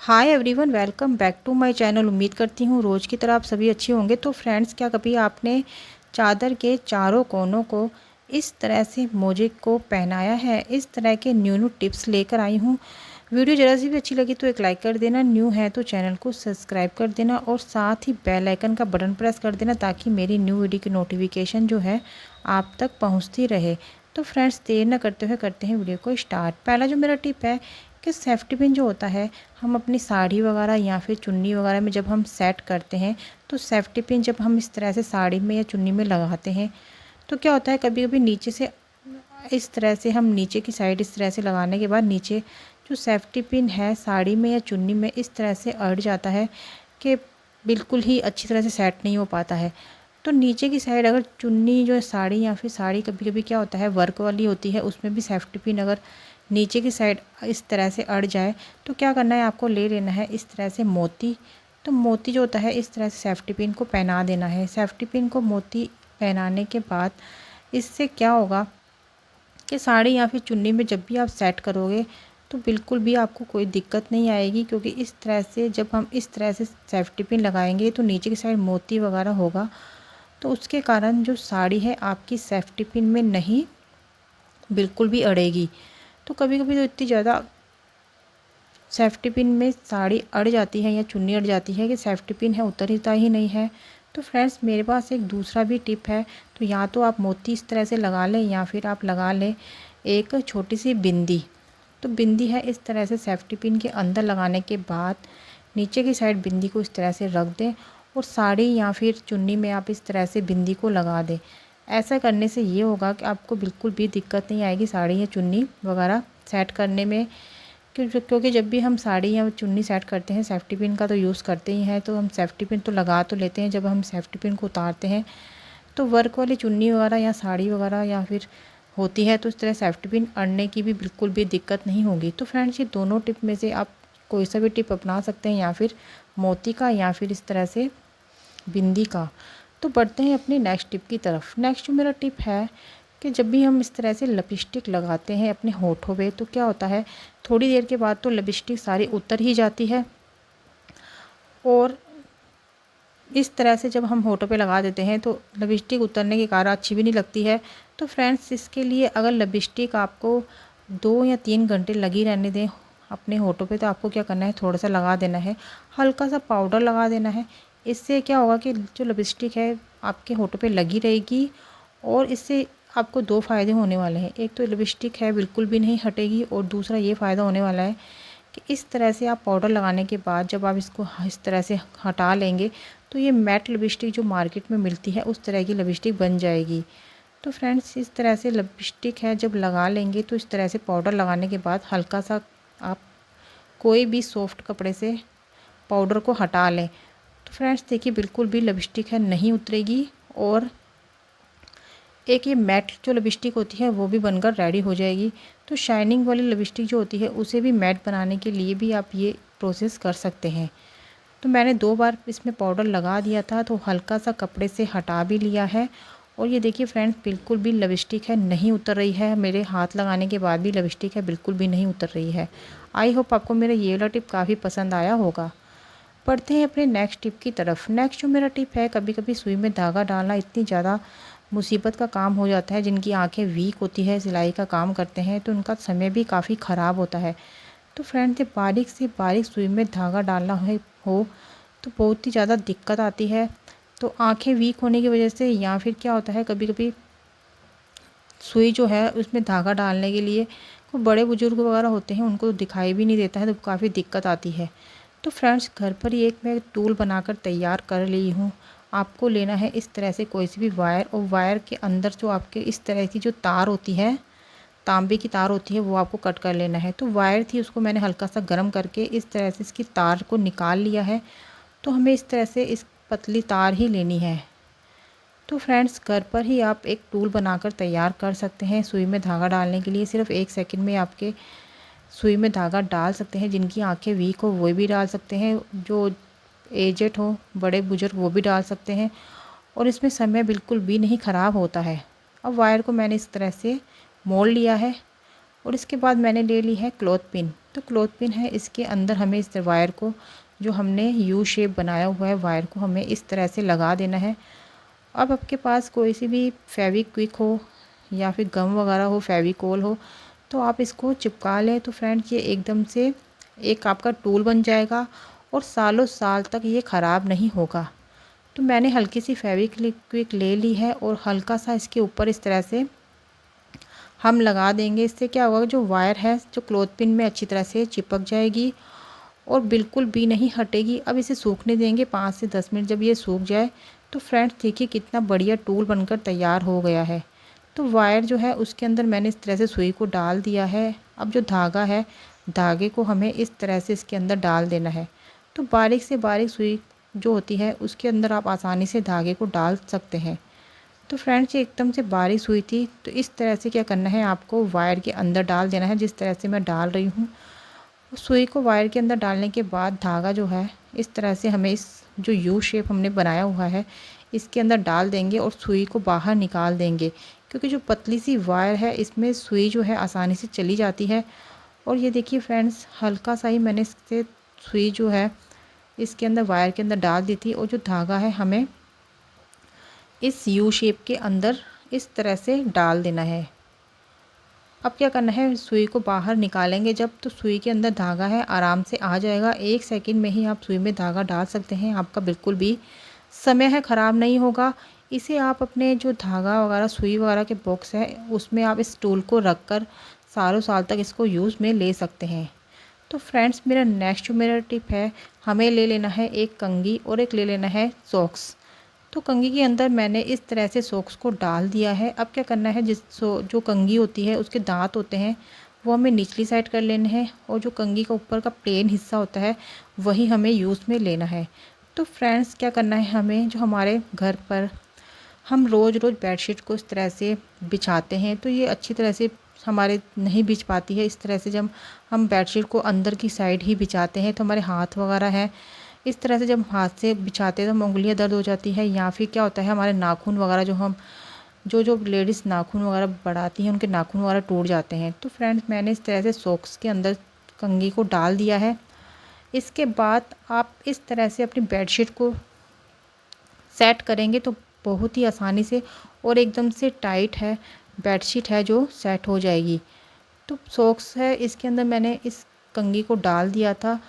Hi everyone, welcome back to my channel. उम्मीद करती हूँ रोज़ की तरह आप सभी अच्छे होंगे। तो फ्रेंड्स, क्या कभी आपने चादर के चारों कोनों को इस तरह से मोजे को पहनाया है? इस तरह के न्यू टिप्स लेकर आई हूँ। वीडियो ज़रा सी भी अच्छी लगी तो एक लाइक कर देना, न्यू है तो चैनल को सब्सक्राइब कर देना और साथ ही बेल आइकन का बटन प्रेस कर देना ताकि मेरी न्यू वीडियो की नोटिफिकेशन जो है आप तक पहुँचती रहे। तो फ्रेंड्स, देर न करते हुए करते हैं वीडियो को स्टार्ट। पहला जो मेरा टिप है कि सेफ्टी पिन जो होता है, हम अपनी साड़ी वगैरह या फिर चुन्नी वगैरह में जब हम सेट करते हैं तो सेफ्टी पिन जब हम इस तरह से साड़ी में या चुन्नी में लगाते हैं तो क्या होता है, कभी कभी नीचे से इस तरह से हम नीचे की साइड इस तरह से लगाने के बाद नीचे जो सेफ्टी पिन है साड़ी में या चुन्नी में इस तरह से अड़ जाता है कि बिल्कुल ही अच्छी तरह से सेट नहीं हो पाता है। तो नीचे की साइड अगर चुन्नी जो है साड़ी या फिर साड़ी कभी कभी क्या होता है वर्क वाली होती है, उसमें भी सेफ्टी पिन अगर नीचे की साइड इस तरह से अड़ जाए तो क्या करना है, आपको ले लेना है इस तरह से मोती। तो मोती जो होता है इस तरह से सेफ्टी पिन को पहना देना है। सेफ्टी पिन को मोती पहनाने के बाद इससे क्या होगा कि साड़ी या फिर चुन्नी में जब भी आप सेट करोगे तो बिल्कुल भी आपको कोई दिक्कत नहीं आएगी, क्योंकि इस तरह से जब हम इस तरह से सेफ्टी पिन लगाएंगे तो नीचे की साइड मोती वगैरह होगा, तो उसके कारण जो साड़ी है आपकी सेफ्टी पिन में नहीं बिल्कुल भी अड़ेगी। तो कभी कभी तो इतनी ज़्यादा सेफ्टी पिन में साड़ी अड़ जाती है या चुन्नी अड़ जाती है कि सेफ्टी पिन है उतरता ही नहीं है। तो फ्रेंड्स, मेरे पास एक दूसरा भी टिप है। तो या तो आप मोती इस तरह से लगा लें या फिर आप लगा लें एक छोटी सी बिंदी। तो बिंदी है इस तरह से सेफ्टी पिन के अंदर लगाने के बाद नीचे की साइड बिंदी को इस तरह से रख दें और साड़ी या फिर चुन्नी में आप इस तरह से बिंदी को लगा दें। ऐसा करने से ये होगा कि आपको बिल्कुल भी दिक्कत नहीं आएगी साड़ी या चुन्नी वगैरह सेट करने में। क्योंकि जब भी हम साड़ी या चुन्नी सेट करते हैं सेफ्टी पिन का तो यूज़ करते ही हैं, तो हम सेफ्टी पिन तो लगा तो लेते हैं। जब हम सेफ्टी पिन को उतारते हैं तो वर्क वाली चुन्नी वगैरह या साड़ी वगैरह या फिर होती है तो इस तरह सेफ्टी पिन अड़ने की भी बिल्कुल भी दिक्कत नहीं होगी। तो फ्रेंड्स, ये दोनों टिप में से आप कोई सा भी टिप अपना सकते हैं, या फिर मोती का या फिर इस तरह से बिंदी का। तो बढ़ते हैं अपनी नेक्स्ट टिप की तरफ। नेक्स्ट जो मेरा टिप है कि जब भी हम इस तरह से लिपस्टिक लगाते हैं अपने होठों पे तो क्या होता है, थोड़ी देर के बाद तो लिपस्टिक सारी उतर ही जाती है और इस तरह से जब हम होठों पे लगा देते हैं तो लिपस्टिक उतरने के कारण अच्छी भी नहीं लगती है। तो फ्रेंड्स, इसके लिए अगर लिपस्टिक आपको 2 या 3 घंटे लगी रहने दें अपने होठों पे तो आपको क्या करना है, थोड़ा सा लगा देना है, हल्का सा पाउडर लगा देना है। इससे क्या होगा कि जो लिपस्टिक है आपके होठों पे लगी रहेगी और इससे आपको 2 फ़ायदे होने वाले हैं। एक तो लिपस्टिक है बिल्कुल भी नहीं हटेगी और दूसरा ये फ़ायदा होने वाला है कि इस तरह से आप पाउडर लगाने के बाद जब आप इसको इस तरह से हटा लेंगे तो ये मैट लिपस्टिक जो मार्केट में मिलती है उस तरह की लिपस्टिक बन जाएगी। तो फ्रेंड्स, इस तरह से लिपस्टिक है जब लगा लेंगे तो इस तरह से पाउडर लगाने के बाद हल्का सा आप कोई भी सॉफ्ट कपड़े से पाउडर को हटा लें। तो फ्रेंड्स देखिए, बिल्कुल भी लिपस्टिक है नहीं उतरेगी और एक ये मैट जो लिपस्टिक होती है वो भी बनकर रेडी हो जाएगी। तो शाइनिंग वाली लिपस्टिक जो होती है उसे भी मैट बनाने के लिए भी आप ये प्रोसेस कर सकते हैं। तो मैंने 2 बार इसमें पाउडर लगा दिया था तो हल्का सा कपड़े से हटा भी लिया है और ये देखिए फ्रेंड्स, बिल्कुल भी लिपस्टिक है नहीं उतर रही है। मेरे हाथ लगाने के बाद भी लिपस्टिक है बिल्कुल भी नहीं उतर रही है। आई होप आपको मेरा ये वाला टिप काफ़ी पसंद आया होगा। बढ़ते हैं अपने नेक्स्ट टिप की तरफ। नेक्स्ट जो मेरा टिप है, कभी कभी सुई में धागा डालना इतनी ज़्यादा मुसीबत का काम हो जाता है, जिनकी आंखें वीक होती है सिलाई का काम करते हैं तो उनका समय भी काफ़ी ख़राब होता है। तो फ्रेंड्स, जब बारीक से बारीक सुई में धागा डालना हो तो बहुत ही ज़्यादा दिक्कत आती है। तो आंखें वीक होने की वजह से या फिर क्या होता है, कभी कभी सुई जो है उसमें धागा डालने के लिए कोई बड़े बुजुर्ग वगैरह होते हैं उनको तो दिखाई भी नहीं देता है, तो काफ़ी दिक्कत आती है। तो फ्रेंड्स, घर पर ही एक मैं टूल बनाकर तैयार कर ली हूँ। आपको लेना है इस तरह से कोई सी भी वायर और वायर के अंदर जो आपके इस तरह की जो तार होती है, तांबे की तार होती है, वो आपको कट कर लेना है। तो वायर थी उसको मैंने हल्का सा गर्म करके इस तरह से इसकी तार को निकाल लिया है। तो हमें इस तरह से इस पतली तार ही लेनी है। तो फ्रेंड्स, घर पर ही आप एक टूल बनाकर तैयार कर सकते हैं सुई में धागा डालने के लिए। सिर्फ 1 सेकंड में आपके सुई में धागा डाल सकते हैं। जिनकी आंखें वीक हो वो भी डाल सकते हैं, जो एजेड हो बड़े बुजुर्ग वो भी डाल सकते हैं और इसमें समय बिल्कुल भी नहीं ख़राब होता है। अब वायर को मैंने इस तरह से मोड़ लिया है और इसके बाद मैंने ले ली है क्लॉथ पिन। तो क्लॉथ पिन है, इसके अंदर हमें इस वायर को, जो हमने यू शेप बनाया हुआ है वायर को, हमें इस तरह से लगा देना है। अब आपके पास कोई सी भी फेविक्विक हो या फिर गम वगैरह हो, फेविकोल हो, तो आप इसको चिपका लें। तो फ्रेंड्स ये एकदम से एक आपका टूल बन जाएगा और सालों साल तक ये ख़राब नहीं होगा। तो मैंने हल्की सी फेविक्विक ले ली है और हल्का सा इसके ऊपर इस तरह से हम लगा देंगे। इससे क्या होगा, जो वायर है जो क्लॉथ पिन में अच्छी तरह से चिपक जाएगी और बिल्कुल भी नहीं हटेगी। अब इसे सूखने देंगे 5 से 10 मिनट। जब ये सूख जाए तो फ्रेंड्स देखिए कितना बढ़िया टूल बनकर तैयार हो गया है। तो वायर जो है उसके अंदर मैंने इस तरह से सुई को डाल दिया है। अब जो धागा है, धागे को हमें इस तरह से इसके अंदर डाल देना है। तो बारीक से बारीक सुई जो होती है उसके अंदर आप आसानी से धागे को डाल सकते हैं। तो फ्रेंड्स ये एकदम से बारिश हुई थी, तो इस तरह से क्या करना है, आपको वायर के अंदर डाल देना है जिस तरह से मैं डाल रही हूँ। सुई को वायर के अंदर डालने के बाद धागा जो है इस तरह से हमें इस जो यू शेप हमने बनाया हुआ है इसके अंदर डाल देंगे और सुई को बाहर निकाल देंगे, क्योंकि जो पतली सी वायर है इसमें सुई जो है आसानी से चली जाती है। और ये देखिए फ्रेंड्स, हल्का सा ही मैंने इससे सुई जो है इसके अंदर वायर के अंदर डाल दी थी और जो धागा है हमें इस यू शेप के अंदर इस तरह से डाल देना है। अब क्या करना है, सुई को बाहर निकालेंगे जब, तो सुई के अंदर धागा है आराम से आ जाएगा। 1 सेकंड में ही आप सुई में धागा डाल सकते हैं, आपका बिल्कुल भी समय है ख़राब नहीं होगा। इसे आप अपने जो धागा वगैरह सुई वगैरह के बॉक्स है उसमें आप इस टूल को रख कर सालों साल तक इसको यूज़ में ले सकते हैं। तो फ्रेंड्स मेरा नेक्स्ट जो मेरा टिप है, हमें ले लेना है एक कंघी और एक ले लेना है सॉक्स। तो कंघी के अंदर मैंने इस तरह से सॉक्स को डाल दिया है। अब क्या करना है, जो कंघी होती है उसके दांत होते हैं वो हमें निचली साइड कर लेने हैं और जो कंघी का ऊपर का प्लेन हिस्सा होता है वही हमें यूज़ में लेना है। तो फ्रेंड्स क्या करना है, हमें जो हमारे घर पर हम रोज़ बेडशीट को इस तरह से बिछाते हैं तो ये अच्छी तरह से हमारे नहीं बिछ पाती है। इस तरह से जब हम बेडशीट को अंदर की साइड ही बिछाते हैं तो हमारे हाथ वगैरह है इस तरह से जब हाथ से बिछाते हैं तो उंगलियां दर्द हो जाती है, या फिर क्या होता है हमारे नाखून वगैरह जो लेडीज़ नाखून वगैरह बढ़ाती हैं उनके नाखून वगैरह टूट जाते हैं। तो फ्रेंड्स मैंने इस तरह से सॉक्स के अंदर कंघी को डाल दिया है। इसके बाद आप इस तरह से अपनी बेडशीट को सेट करेंगे तो बहुत ही आसानी से और एकदम से टाइट है बेडशीट है जो सेट हो जाएगी। तो सॉक्स है इसके अंदर मैंने इस कंघी को डाल दिया था।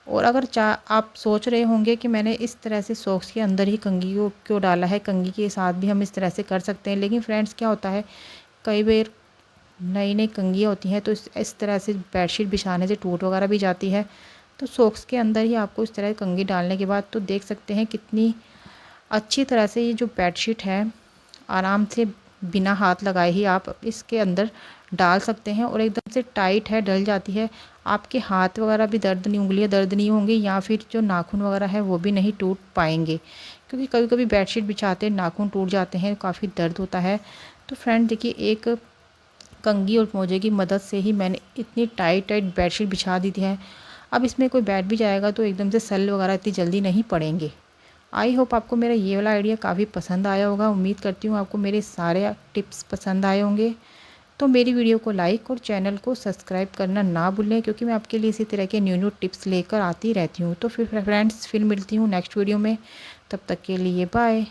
और अगर आप सोच रहे होंगे कि मैंने इस तरह से सॉक्स के अंदर ही कंघी को क्यों डाला है, कंघी के साथ भी हम इस तरह से कर सकते हैं। लेकिन फ्रेंड्स क्या होता है, कई बार नई नई कंघियाँ होती हैं तो इस तरह से बेडशीट बिछाने से टूट वगैरह भी जाती है। तो सॉक्स के अंदर ही आपको इस तरह कंघी डालने के बाद तो देख सकते हैं कितनी अच्छी तरह से ये जो बेडशीट है आराम से बिना हाथ लगाए ही आप इसके अंदर डाल सकते हैं और एकदम से टाइट है, डल जाती है। आपके हाथ वगैरह भी दर्द नहीं, उंगलियां दर्द नहीं होंगी, या फिर जो नाखून वगैरह है वो भी नहीं टूट पाएंगे, क्योंकि कभी कभी बेडशीट बिछाते हैं नाखून टूट जाते हैं, काफ़ी दर्द होता है। तो फ्रेंड देखिए, एक कंघी और मोजे की मदद से ही मैंने इतनी टाइट बेडशीट बिछा दी थी है। अब इसमें कोई बैठ भी जाएगा तो एकदम से सल वगैरह इतनी जल्दी नहीं पड़ेंगे। आई होप आपको मेरा ये वाला आइडिया काफ़ी पसंद आया होगा। उम्मीद करती हूँ आपको मेरे सारे टिप्स पसंद आए होंगे। तो मेरी वीडियो को लाइक और चैनल को सब्सक्राइब करना ना भूलें, क्योंकि मैं आपके लिए इसी तरह के न्यू टिप्स लेकर आती रहती हूँ। तो फिर फ्रेंड्स फिर मिलती हूँ नेक्स्ट वीडियो में, तब तक के लिए बाय।